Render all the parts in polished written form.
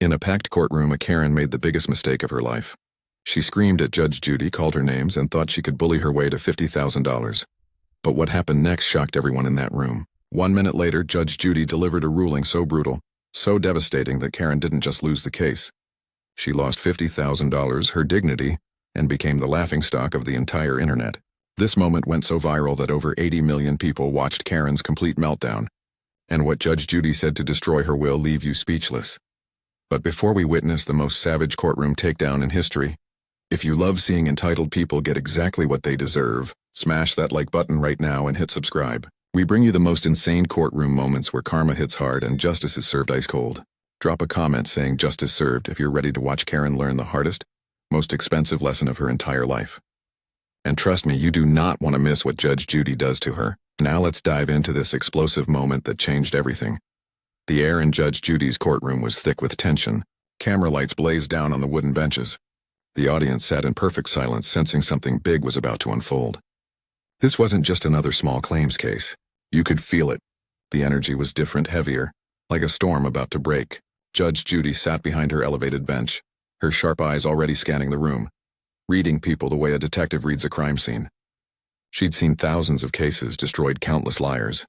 In a packed courtroom, a Karen made the biggest mistake of her life. She screamed at Judge Judy, called her names, and thought she could bully her way to $50,000. But what happened next shocked everyone in that room. 1 minute later, Judge Judy delivered a ruling so brutal, so devastating that Karen didn't just lose the case. She lost $50,000, her dignity, and became the laughingstock of the entire internet. This moment went so viral that over 80 million people watched Karen's complete meltdown. And what Judge Judy said to destroy her will leave you speechless. But before we witness the most savage courtroom takedown in history, if you love seeing entitled people get exactly what they deserve, smash that like button right now and hit subscribe. We bring you the most insane courtroom moments where karma hits hard and justice is served ice cold. Drop a comment saying justice served if you're ready to watch Karen learn the hardest, most expensive lesson of her entire life. And trust me, you do not want to miss what Judge Judy does to her. Now let's dive into this explosive moment that changed everything. The air in Judge Judy's courtroom was thick with tension. Camera lights blazed down on the wooden benches. The audience sat in perfect silence, sensing something big was about to unfold. This wasn't just another small claims case. You could feel it. The energy was different, heavier, like a storm about to break. Judge Judy sat behind her elevated bench, her sharp eyes already scanning the room, reading people the way a detective reads a crime scene. She'd seen thousands of cases, destroyed countless liars,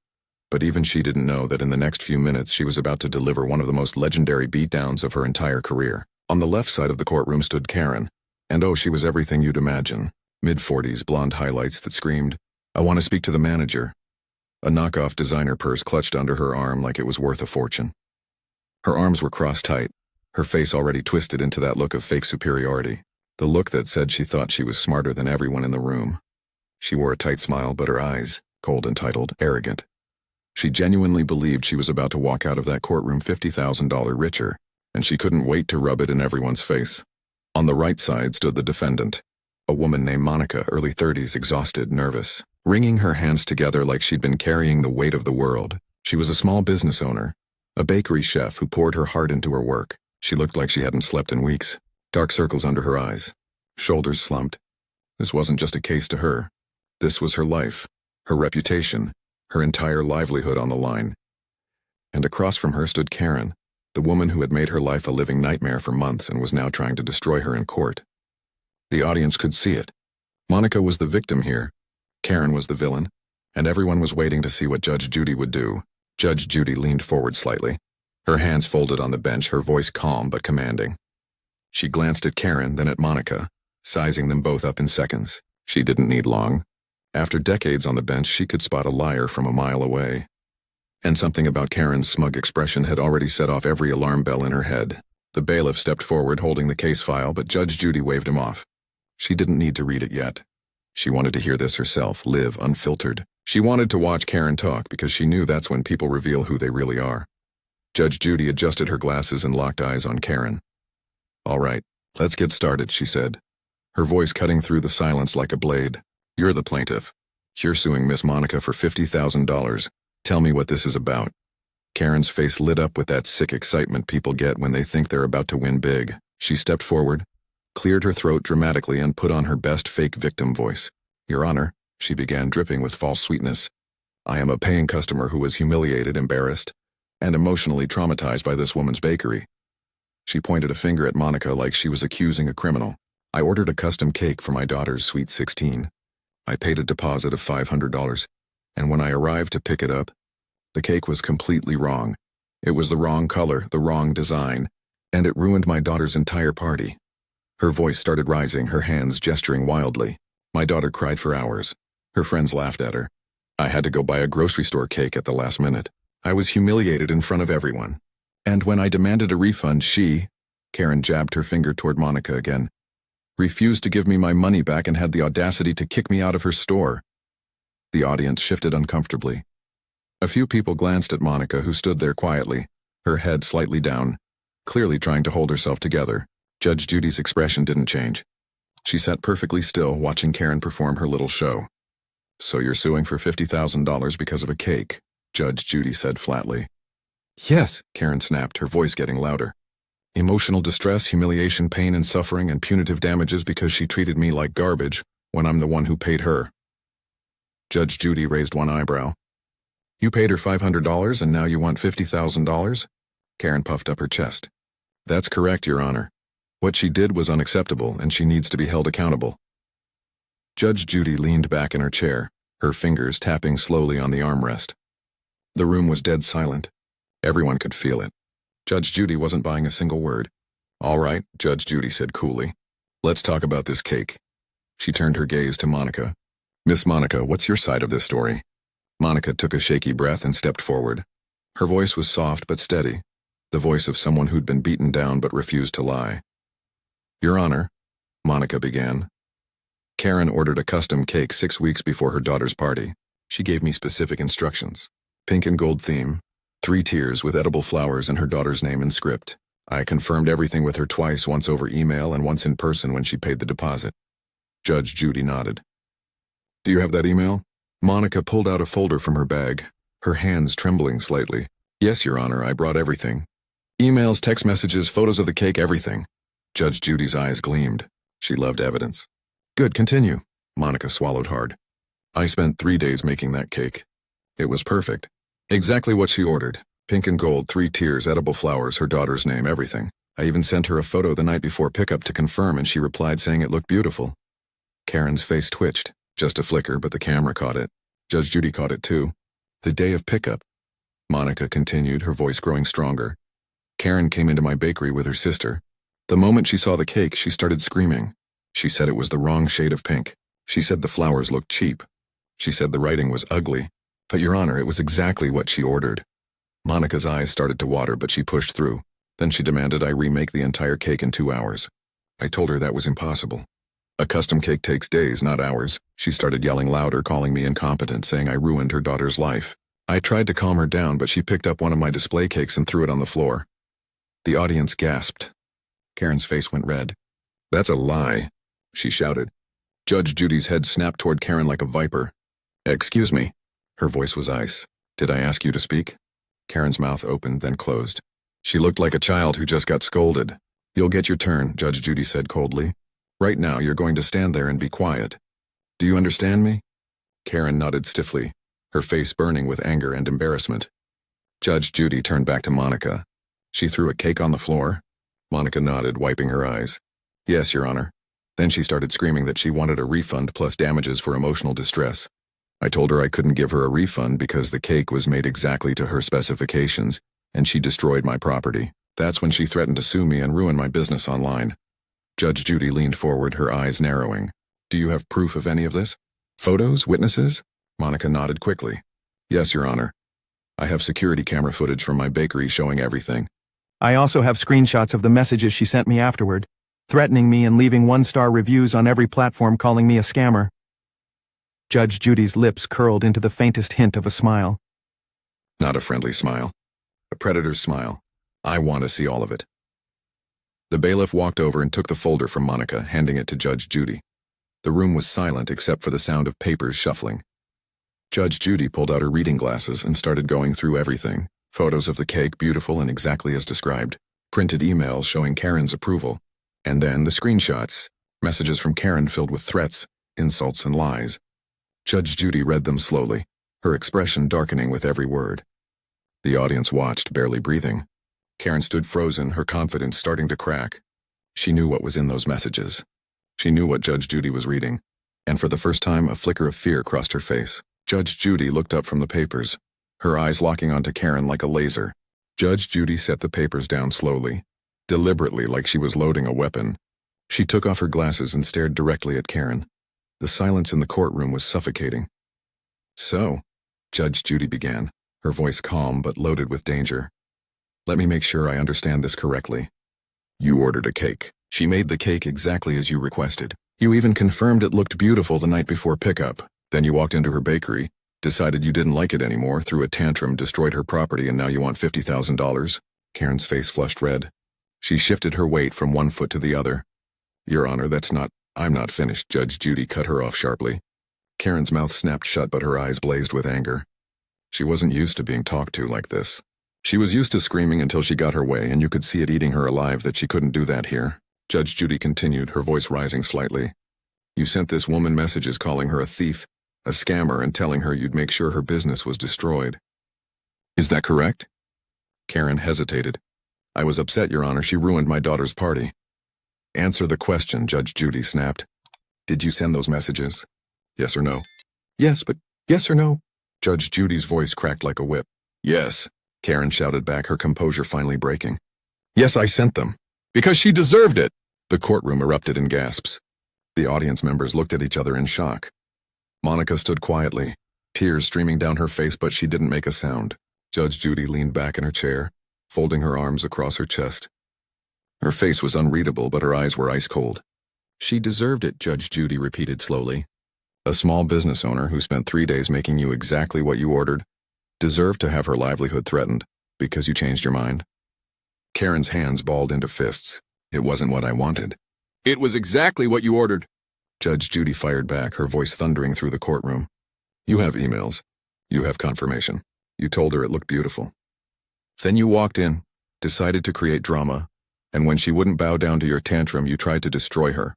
but even she didn't know that in the next few minutes she was about to deliver one of the most legendary beatdowns of her entire career. On the left side of the courtroom stood Karen, and oh, she was everything you'd imagine. Mid-40s, blonde highlights that screamed, "I want to speak to the manager." A knockoff designer purse clutched under her arm like it was worth a fortune. Her arms were crossed tight, her face already twisted into that look of fake superiority, the look that said she thought she was smarter than everyone in the room. She wore a tight smile, but her eyes, cold, entitled, arrogant. She genuinely believed she was about to walk out of that courtroom $50,000 richer, and she couldn't wait to rub it in everyone's face. On the right side stood the defendant, a woman named Monica, early 30s, exhausted, nervous, wringing her hands together like she'd been carrying the weight of the world. She was a small business owner, a bakery chef who poured her heart into her work. She looked like she hadn't slept in weeks, dark circles under her eyes, shoulders slumped. This wasn't just a case to her. This was her life, her reputation, her entire livelihood on the line. And across from her stood Karen, the woman who had made her life a living nightmare for months and was now trying to destroy her in court. The audience could see it. Monica was the victim here, Karen was the villain, and everyone was waiting to see what Judge Judy would do. Judge Judy leaned forward slightly, her hands folded on the bench, her voice calm but commanding. She glanced at Karen, then at Monica, sizing them both up in seconds. She didn't need long. After decades on the bench, she could spot a liar from a mile away. And something about Karen's smug expression had already set off every alarm bell in her head. The bailiff stepped forward holding the case file, but Judge Judy waved him off. She didn't need to read it yet. She wanted to hear this herself, live unfiltered. She wanted to watch Karen talk because she knew that's when people reveal who they really are. Judge Judy adjusted her glasses and locked eyes on Karen. "All right, let's get started," she said, her voice cutting through the silence like a blade. "You're the plaintiff. You're suing Miss Monica for $50,000. Tell me what this is about." Karen's face lit up with that sick excitement people get when they think they're about to win big. She stepped forward, cleared her throat dramatically, and put on her best fake victim voice. "Your Honor," she began, dripping with false sweetness, "I am a paying customer who was humiliated, embarrassed, and emotionally traumatized by this woman's bakery." She pointed a finger at Monica like she was accusing a criminal. "I ordered a custom cake for my daughter's Sweet 16. I paid a deposit of $500, and when I arrived to pick it up, the cake was completely wrong. It was the wrong color, the wrong design, and it ruined my daughter's entire party." Her voice started rising, her hands gesturing wildly. "My daughter cried for hours. Her friends laughed at her. I had to go buy a grocery store cake at the last minute. I was humiliated in front of everyone. And when I demanded a refund, she," Karen jabbed her finger toward Monica again, "refused to give me my money back and had the audacity to kick me out of her store." The audience shifted uncomfortably. A few people glanced at Monica, who stood there quietly, her head slightly down, clearly trying to hold herself together. Judge Judy's expression didn't change. She sat perfectly still, watching Karen perform her little show. "So you're suing for $50,000 because of a cake," Judge Judy said flatly. "Yes," Karen snapped, her voice getting louder. "Emotional distress, humiliation, pain and suffering, and punitive damages because she treated me like garbage when I'm the one who paid her." Judge Judy raised one eyebrow. "You paid her $500 and now you want $50,000? Karen puffed up her chest. That's correct, Your Honor. What she did was unacceptable, and she needs to be held accountable. Judge Judy leaned back in her chair, her fingers tapping slowly on the armrest. The room was dead silent. Everyone could feel it. Judge Judy wasn't buying a single word. All right, Judge Judy said coolly. Let's talk about this cake. She turned her gaze to Monica. Miss Monica, what's your side of this story? Monica took a shaky breath and stepped forward. Her voice was soft but steady, the voice of someone who'd been beaten down but refused to lie. Your Honor, Monica began. Karen ordered a custom cake 6 weeks before her daughter's party. She gave me specific instructions. Pink and gold theme, 3 tiers with edible flowers and her daughter's name in script. I confirmed everything with her twice, once over email and once in person when she paid the deposit. Judge Judy nodded. Do you have that email? Monica pulled out a folder from her bag, her hands trembling slightly. Yes, Your Honor, I brought everything. Emails, text messages, photos of the cake, everything. Judge Judy's eyes gleamed. She loved evidence. Good, continue. Monica swallowed hard. I spent 3 days making that cake. It was perfect. Exactly what she ordered. Pink and gold, 3 tiers, edible flowers, her daughter's name, everything. I even sent her a photo the night before pickup to confirm, and she replied saying it looked beautiful. Karen's face twitched. Just a flicker, but the camera caught it. Judge Judy caught it too. The day of pickup. Monica continued, her voice growing stronger. Karen came into my bakery with her sister. The moment she saw the cake, she started screaming. She said it was the wrong shade of pink. She said the flowers looked cheap. She said the writing was ugly. But Your Honor, it was exactly what she ordered. Monica's eyes started to water, but she pushed through. Then she demanded I remake the entire cake in 2 hours. I told her that was impossible. A custom cake takes days, not hours. She started yelling louder, calling me incompetent, saying I ruined her daughter's life. I tried to calm her down, but she picked up one of my display cakes and threw it on the floor. The audience gasped. Karen's face went red. That's a lie, she shouted. Judge Judy's head snapped toward Karen like a viper. Excuse me. Her voice was ice. Did I ask you to speak? Karen's mouth opened, then closed. She looked like a child who just got scolded. You'll get your turn, Judge Judy said coldly. Right now, you're going to stand there and be quiet. Do you understand me? Karen nodded stiffly, her face burning with anger and embarrassment. Judge Judy turned back to Monica. She threw a cake on the floor. Monica nodded, wiping her eyes. Yes, Your Honor. Then she started screaming that she wanted a refund plus damages for emotional distress. I told her I couldn't give her a refund because the cake was made exactly to her specifications, and she destroyed my property. That's when she threatened to sue me and ruin my business online. Judge Judy leaned forward, her eyes narrowing. Do you have proof of any of this? Photos? Witnesses? Monica nodded quickly. Yes, Your Honor. I have security camera footage from my bakery showing everything. I also have screenshots of the messages she sent me afterward, threatening me and leaving 1-star reviews on every platform calling me a scammer. Judge Judy's lips curled into the faintest hint of a smile. Not a friendly smile. A predator's smile. I want to see all of it. The bailiff walked over and took the folder from Monica, handing it to Judge Judy. The room was silent except for the sound of papers shuffling. Judge Judy pulled out her reading glasses and started going through everything. Photos of the cake, beautiful and exactly as described. Printed emails showing Karen's approval. And then the screenshots. Messages from Karen filled with threats, insults, and lies. Judge Judy read them slowly, her expression darkening with every word. The audience watched, barely breathing. Karen stood frozen, her confidence starting to crack. She knew what was in those messages. She knew what Judge Judy was reading. And for the first time, a flicker of fear crossed her face. Judge Judy looked up from the papers, her eyes locking onto Karen like a laser. Judge Judy set the papers down slowly, deliberately, like she was loading a weapon. She took off her glasses and stared directly at Karen. The silence in the courtroom was suffocating. So, Judge Judy began, her voice calm but loaded with danger. Let me make sure I understand this correctly. You ordered a cake. She made the cake exactly as you requested. You even confirmed it looked beautiful the night before pickup. Then you walked into her bakery, decided you didn't like it anymore, threw a tantrum, destroyed her property, and now you want $50,000. Karen's face flushed red. She shifted her weight from one foot to the other. Your Honor, I'm not finished, Judge Judy cut her off sharply. Karen's mouth snapped shut, but her eyes blazed with anger. She wasn't used to being talked to like this. She was used to screaming until she got her way, and you could see it eating her alive that she couldn't do that here. Judge Judy continued, her voice rising slightly. You sent this woman messages calling her a thief, a scammer, and telling her you'd make sure her business was destroyed. Is that correct? Karen hesitated. I was upset, Your Honor. She ruined my daughter's party. Answer the question, Judge Judy snapped. Did you send those messages? Yes or no? Yes, but yes or no? Judge Judy's voice cracked like a whip. Yes, Karen shouted back, her composure finally breaking. Yes, I sent them. Because she deserved it! The courtroom erupted in gasps. The audience members looked at each other in shock. Monica stood quietly, tears streaming down her face, but she didn't make a sound. Judge Judy leaned back in her chair, folding her arms across her chest. Her face was unreadable, but her eyes were ice cold. She deserved it, Judge Judy repeated slowly. A small business owner who spent 3 days making you exactly what you ordered deserved to have her livelihood threatened because you changed your mind. Karen's hands balled into fists. It wasn't what I wanted. It was exactly what you ordered. Judge Judy fired back, her voice thundering through the courtroom. You have emails. You have confirmation. You told her it looked beautiful. Then you walked in, decided to create drama, and when she wouldn't bow down to your tantrum, you tried to destroy her.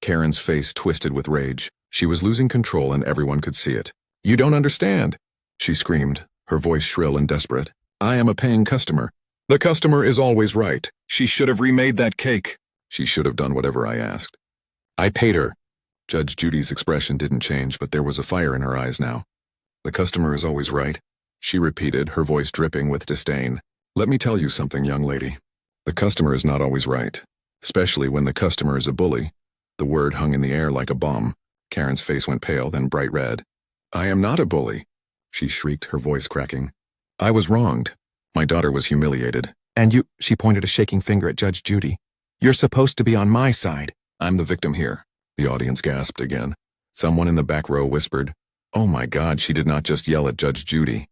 Karen's face twisted with rage. She was losing control and everyone could see it. You don't understand, she screamed, her voice shrill and desperate. I am a paying customer. The customer is always right. She should have remade that cake. She should have done whatever I asked. I paid her. Judge Judy's expression didn't change, but there was a fire in her eyes now. The customer is always right, she repeated, her voice dripping with disdain. Let me tell you something, young lady. The customer is not always right, especially when the customer is a bully. The word hung in the air like a bomb. Karen's face went pale, then bright red. I am not a bully, she shrieked, her voice cracking. I was wronged. My daughter was humiliated. And you, she pointed a shaking finger at Judge Judy. You're supposed to be on my side. I'm the victim here. The audience gasped again. Someone in the back row whispered, Oh my God, she did not just yell at Judge Judy.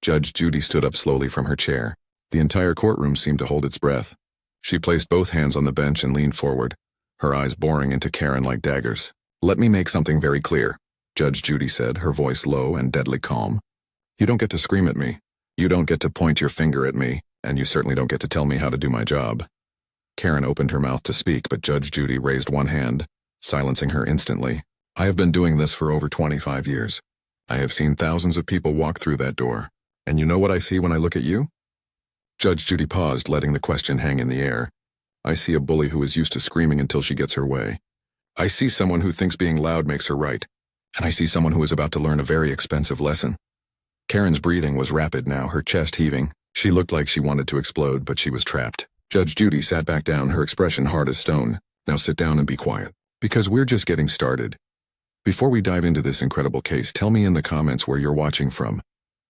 Judge Judy stood up slowly from her chair. The entire courtroom seemed to hold its breath. She placed both hands on the bench and leaned forward, her eyes boring into Karen like daggers. Let me make something very clear, Judge Judy said, her voice low and deadly calm. You don't get to scream at me. You don't get to point your finger at me, and you certainly don't get to tell me how to do my job. Karen opened her mouth to speak, but Judge Judy raised one hand, silencing her instantly. I have been doing this for over 25 years. I have seen thousands of people walk through that door. And you know what I see when I look at you? Judge Judy paused, letting the question hang in the air. I see a bully who is used to screaming until she gets her way. I see someone who thinks being loud makes her right. And I see someone who is about to learn a very expensive lesson. Karen's breathing was rapid now, her chest heaving. She looked like she wanted to explode, but she was trapped. Judge Judy sat back down, her expression hard as stone. Now sit down and be quiet. Because we're just getting started. Before we dive into this incredible case, tell me in the comments where you're watching from.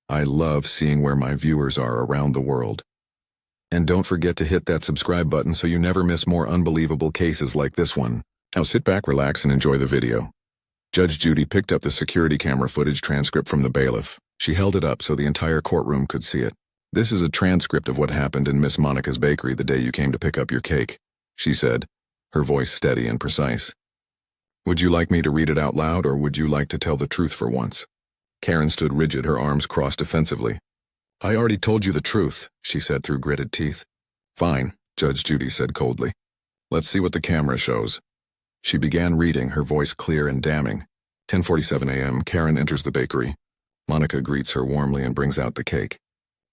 I love seeing where my viewers are around the world. And don't forget to hit that subscribe button so you never miss more unbelievable cases like this one. Now sit back, relax, and enjoy the video. Judge Judy picked up the security camera footage transcript from the bailiff. She held it up so the entire courtroom could see it. This is a transcript of what happened in Miss Monica's bakery the day you came to pick up your cake, she said, her voice steady and precise. Would you like me to read it out loud, or would you like to tell the truth for once? Karen stood rigid, her arms crossed defensively. I already told you the truth, she said through gritted teeth. Fine, Judge Judy said coldly. Let's see what the camera shows. She began reading, her voice clear and damning. 10:47 a.m., Karen enters the bakery. Monica greets her warmly and brings out the cake.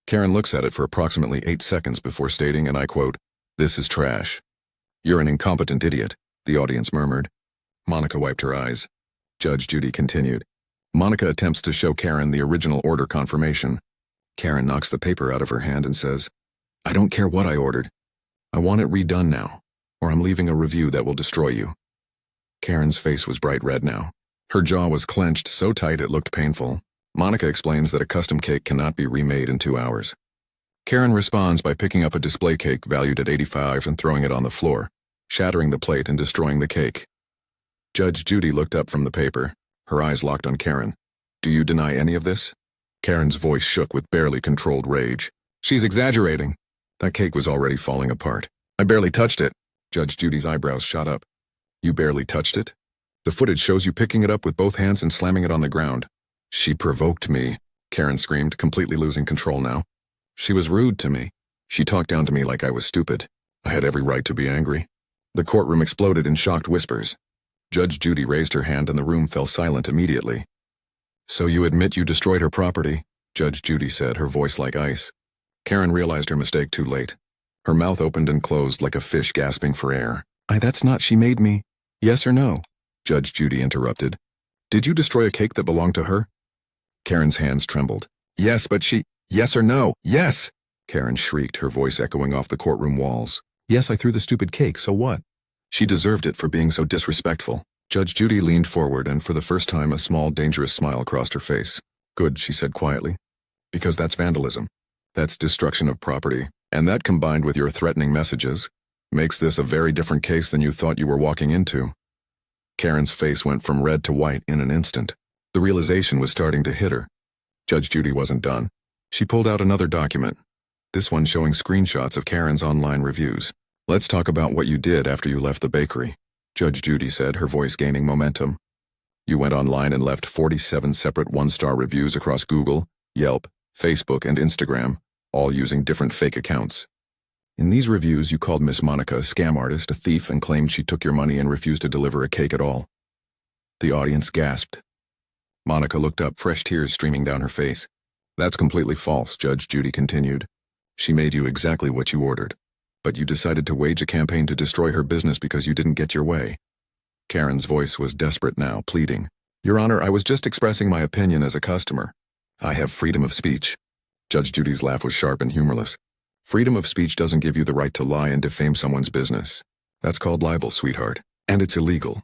Karen looks at it for approximately 8 seconds before stating, and I quote, "This is trash." You're an incompetent idiot, the audience murmured. Monica wiped her eyes. Judge Judy continued. Monica attempts to show Karen the original order confirmation. Karen knocks the paper out of her hand and says, I don't care what I ordered. I want it redone now, or I'm leaving a review that will destroy you. Karen's face was bright red now. Her jaw was clenched so tight it looked painful. Monica explains that a custom cake cannot be remade in 2 hours. Karen responds by picking up a display cake valued at $85 and throwing it on the floor, shattering the plate and destroying the cake. Judge Judy looked up from the paper, her eyes locked on Karen. Do you deny any of this? Karen's voice shook with barely controlled rage. She's exaggerating. That cake was already falling apart. I barely touched it. Judge Judy's eyebrows shot up. You barely touched it? The footage shows you picking it up with both hands and slamming it on the ground. She provoked me, Karen screamed, completely losing control now. She was rude to me. She talked down to me like I was stupid. I had every right to be angry. The courtroom exploded in shocked whispers. Judge Judy raised her hand and the room fell silent immediately. So you admit you destroyed her property, Judge Judy said, her voice like ice. Karen realized her mistake too late. Her mouth opened and closed like a fish gasping for air. That's not she made me. Yes or no? Judge Judy interrupted. Did you destroy a cake that belonged to her? Karen's hands trembled. Yes, but she... Yes or no? Yes! Karen shrieked, her voice echoing off the courtroom walls. Yes, I threw the stupid cake, so what? She deserved it for being so disrespectful. Judge Judy leaned forward, and for the first time a small, dangerous smile crossed her face. Good, she said quietly. Because that's vandalism. That's destruction of property. And that, combined with your threatening messages, makes this a very different case than you thought you were walking into. Karen's face went from red to white in an instant. The realization was starting to hit her. Judge Judy wasn't done. She pulled out another document, this one showing screenshots of Karen's online reviews. Let's talk about what you did after you left the bakery, Judge Judy said, her voice gaining momentum. You went online and left 47 separate one-star reviews across Google, Yelp, Facebook, and Instagram, all using different fake accounts. In these reviews, you called Miss Monica a scam artist, a thief, and claimed she took your money and refused to deliver a cake at all. The audience gasped. Monica looked up, fresh tears streaming down her face. That's completely false, Judge Judy continued. She made you exactly what you ordered. But you decided to wage a campaign to destroy her business because you didn't get your way. Karen's voice was desperate now, pleading. Your Honor, I was just expressing my opinion as a customer. I have freedom of speech. Judge Judy's laugh was sharp and humorless. Freedom of speech doesn't give you the right to lie and defame someone's business. That's called libel, sweetheart. And it's illegal.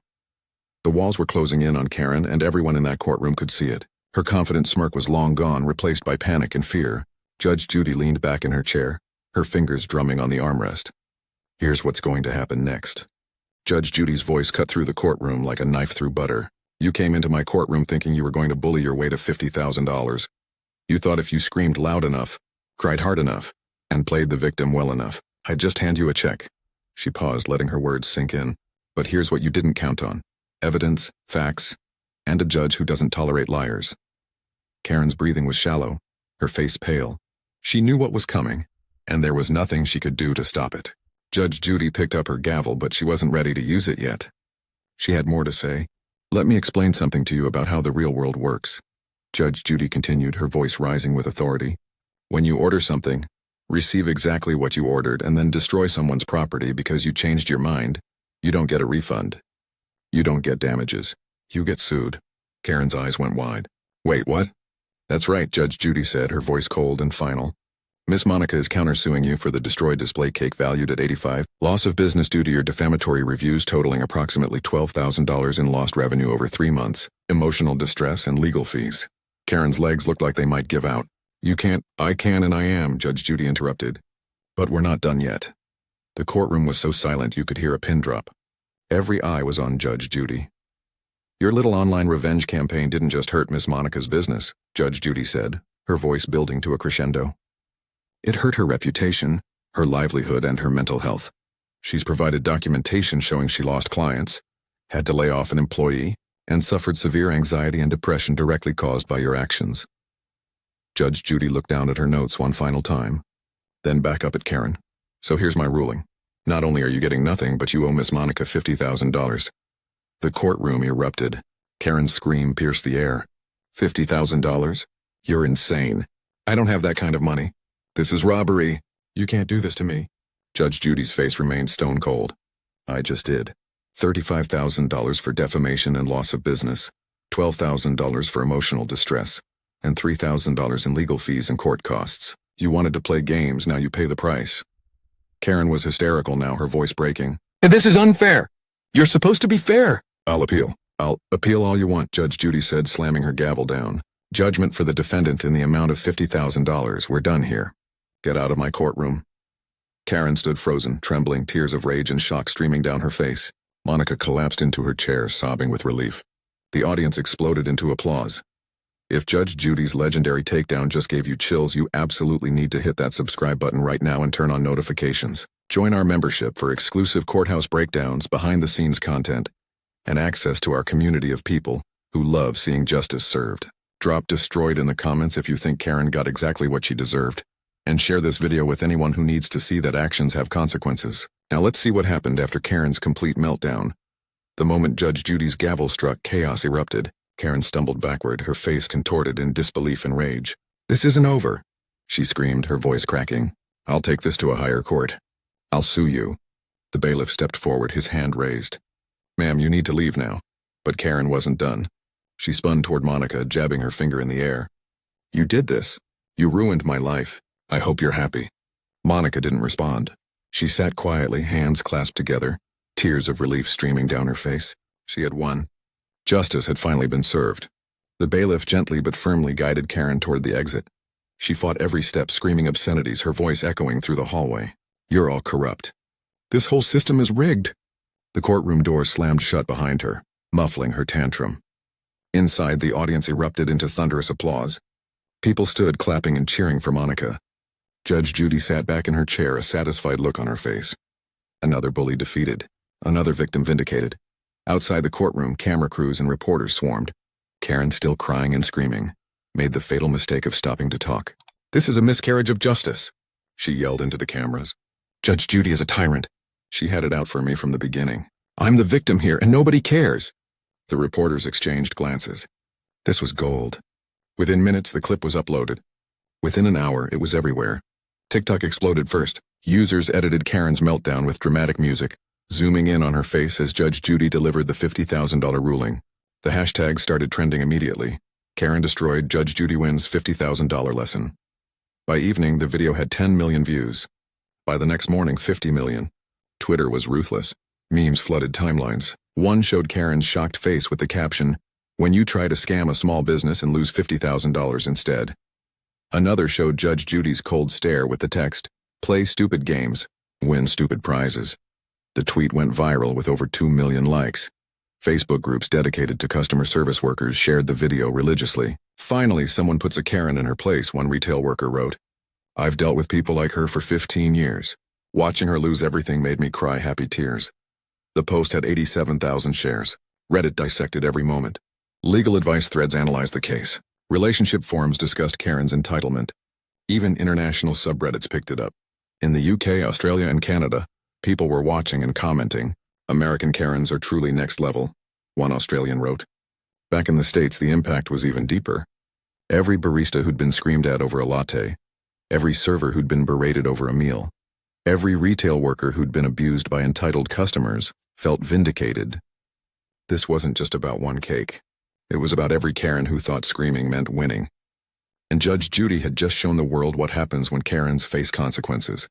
The walls were closing in on Karen, and everyone in that courtroom could see it. Her confident smirk was long gone, replaced by panic and fear. Judge Judy leaned back in her chair, her fingers drumming on the armrest. Here's what's going to happen next. Judge Judy's voice cut through the courtroom like a knife through butter. You came into my courtroom thinking you were going to bully your way to $50,000. You thought if you screamed loud enough, cried hard enough, and played the victim well enough, I'd just hand you a check. She paused, letting her words sink in. But here's what you didn't count on. Evidence, facts, and a judge who doesn't tolerate liars. Karen's breathing was shallow, her face pale. She knew what was coming, and there was nothing she could do to stop it. Judge Judy picked up her gavel, but she wasn't ready to use it yet. She had more to say. Let me explain something to you about how the real world works. Judge Judy continued, her voice rising with authority. When you order something, receive exactly what you ordered, and then destroy someone's property because you changed your mind, you don't get a refund. You don't get damages. You get sued. Karen's eyes went wide. Wait, what? That's right, Judge Judy said, her voice cold and final. Miss Monica is countersuing you for the destroyed display cake valued at $85,000, loss of business due to your defamatory reviews totaling approximately $12,000 in lost revenue over 3 months, emotional distress, and legal fees. Karen's legs looked like they might give out. You can't, I can, and I am, Judge Judy interrupted. But we're not done yet. The courtroom was so silent you could hear a pin drop. Every eye was on Judge Judy. Your little online revenge campaign didn't just hurt Miss Monica's business, Judge Judy said, her voice building to a crescendo. It hurt her reputation, her livelihood, and her mental health. She's provided documentation showing she lost clients, had to lay off an employee, and suffered severe anxiety and depression directly caused by your actions. Judge Judy looked down at her notes one final time, then back up at Karen. So here's my ruling. Not only are you getting nothing, but you owe Miss Monica $50,000. The courtroom erupted. Karen's scream pierced the air. $50,000? You're insane. I don't have that kind of money. This is robbery. You can't do this to me. Judge Judy's face remained stone cold. I just did. $35,000 for defamation and loss of business, $12,000 for emotional distress, and $3,000 in legal fees and court costs. You wanted to play games, now you pay the price. Karen was hysterical now, her voice breaking. This is unfair. You're supposed to be fair. I'll appeal. I'll appeal all you want, Judge Judy said, slamming her gavel down. Judgment for the defendant in the amount of $50,000. We're done here. Get out of my courtroom. Karen stood frozen, trembling, tears of rage and shock streaming down her face. Monica collapsed into her chair, sobbing with relief. The audience exploded into applause. If Judge Judy's legendary takedown just gave you chills, you absolutely need to hit that subscribe button right now and turn on notifications. Join our membership for exclusive courthouse breakdowns, behind-the-scenes content, and access to our community of people who love seeing justice served. Drop destroyed in the comments if you think Karen got exactly what she deserved. And share this video with anyone who needs to see that actions have consequences. Now let's see what happened after Karen's complete meltdown. The moment Judge Judy's gavel struck, chaos erupted. Karen stumbled backward, her face contorted in disbelief and rage. This isn't over, she screamed, her voice cracking. I'll take this to a higher court. I'll sue you. The bailiff stepped forward, his hand raised. Ma'am, you need to leave now. But Karen wasn't done. She spun toward Monica, jabbing her finger in the air. You did this. You ruined my life. I hope you're happy. Monica didn't respond. She sat quietly, hands clasped together, tears of relief streaming down her face. She had won. Justice had finally been served. The bailiff gently but firmly guided Karen toward the exit. She fought every step, screaming obscenities, her voice echoing through the hallway. You're all corrupt. This whole system is rigged. The courtroom door slammed shut behind her, muffling her tantrum. Inside, the audience erupted into thunderous applause. People stood clapping and cheering for Monica. Judge Judy sat back in her chair, a satisfied look on her face. Another bully defeated. Another victim vindicated. Outside the courtroom, camera crews and reporters swarmed. Karen, still crying and screaming, made the fatal mistake of stopping to talk. This is a miscarriage of justice, she yelled into the cameras. Judge Judy is a tyrant. She had it out for me from the beginning. I'm the victim here, and nobody cares. The reporters exchanged glances. This was gold. Within minutes, the clip was uploaded. Within an hour, it was everywhere. TikTok exploded first. Users edited Karen's meltdown with dramatic music, zooming in on her face as Judge Judy delivered the $50,000 ruling. The hashtag started trending immediately. Karen destroyed, Judge Judy wins $50,000 lesson. By evening, the video had 10 million views. By the next morning, 50 million. Twitter was ruthless. Memes flooded timelines. One showed Karen's shocked face with the caption, "When you try to scam a small business and lose $50,000 instead." Another showed Judge Judy's cold stare with the text, "Play stupid games, win stupid prizes." The tweet went viral with over 2 million likes. Facebook groups dedicated to customer service workers shared the video religiously. Finally, someone puts a Karen in her place, one retail worker wrote. I've dealt with people like her for 15 years. Watching her lose everything made me cry happy tears. The post had 87,000 shares. Reddit dissected every moment. Legal advice threads analyzed the case. Relationship forums discussed Karen's entitlement. Even international subreddits picked it up. In the UK, Australia, and Canada, people were watching and commenting. American Karens are truly next level, one Australian wrote. Back in the States, the impact was even deeper. Every barista who'd been screamed at over a latte, every server who'd been berated over a meal, every retail worker who'd been abused by entitled customers felt vindicated. This wasn't just about one cake. It was about every Karen who thought screaming meant winning. And Judge Judy had just shown the world what happens when Karens face consequences.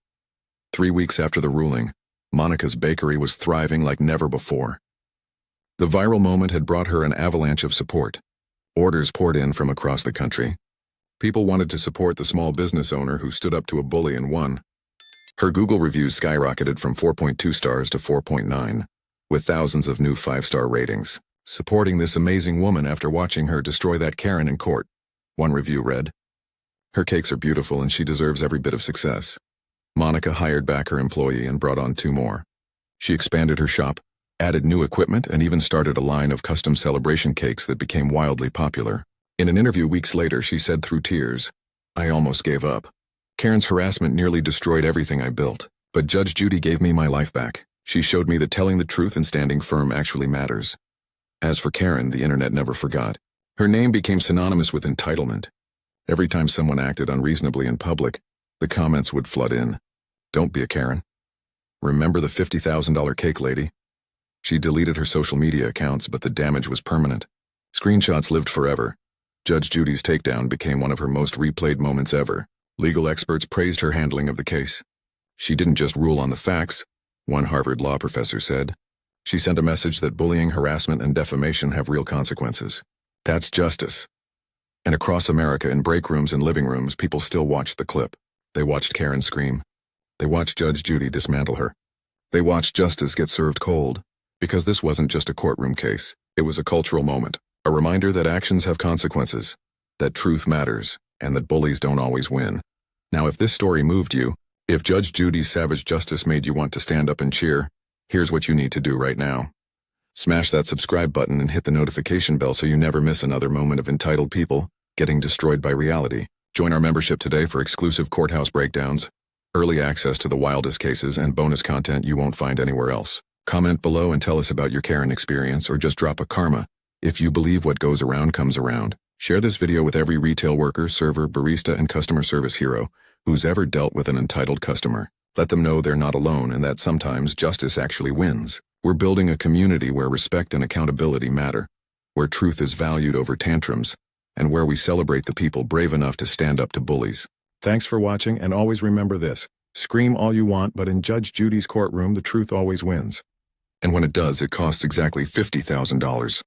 3 weeks after the ruling, Monica's bakery was thriving like never before. The viral moment had brought her an avalanche of support. Orders poured in from across the country. People wanted to support the small business owner who stood up to a bully and won. Her Google reviews skyrocketed from 4.2 stars to 4.9, with thousands of new 5-star ratings, supporting this amazing woman after watching her destroy that Karen in court. One review read, "Her cakes are beautiful and she deserves every bit of success." Monica hired back her employee and brought on 2 more. She expanded her shop, added new equipment, and even started a line of custom celebration cakes that became wildly popular. In an interview weeks later, she said through tears, "I almost gave up. Karen's harassment nearly destroyed everything I built. But Judge Judy gave me my life back. She showed me that telling the truth and standing firm actually matters." As for Karen, the internet never forgot. Her name became synonymous with entitlement. Every time someone acted unreasonably in public, the comments would flood in. "Don't be a Karen. Remember the $50,000 cake lady?" She deleted her social media accounts, but the damage was permanent. Screenshots lived forever. Judge Judy's takedown became one of her most replayed moments ever. Legal experts praised her handling of the case. She didn't just rule on the facts, one Harvard law professor said. She sent a message that bullying, harassment, and defamation have real consequences. That's justice. And across America, in break rooms and living rooms, people still watched the clip. They watched Karen scream. They watched Judge Judy dismantle her. They watched justice get served cold. Because this wasn't just a courtroom case. It was a cultural moment. A reminder that actions have consequences, that truth matters, and that bullies don't always win. Now, if this story moved you, if Judge Judy's savage justice made you want to stand up and cheer, here's what you need to do right now. Smash that subscribe button and hit the notification bell so you never miss another moment of entitled people getting destroyed by reality. Join our membership today for exclusive courthouse breakdowns, early access to the wildest cases, and bonus content you won't find anywhere else. Comment below and tell us about your Karen experience, or just drop a karma if you believe what goes around comes around. Share this video with every retail worker, server, barista, and customer service hero who's ever dealt with an entitled customer. Let them know they're not alone and that sometimes justice actually wins. We're building a community where respect and accountability matter, where truth is valued over tantrums, and where we celebrate the people brave enough to stand up to bullies. Thanks for watching, and always remember this: scream all you want, but in Judge Judy's courtroom, the truth always wins. And when it does, it costs exactly $50,000.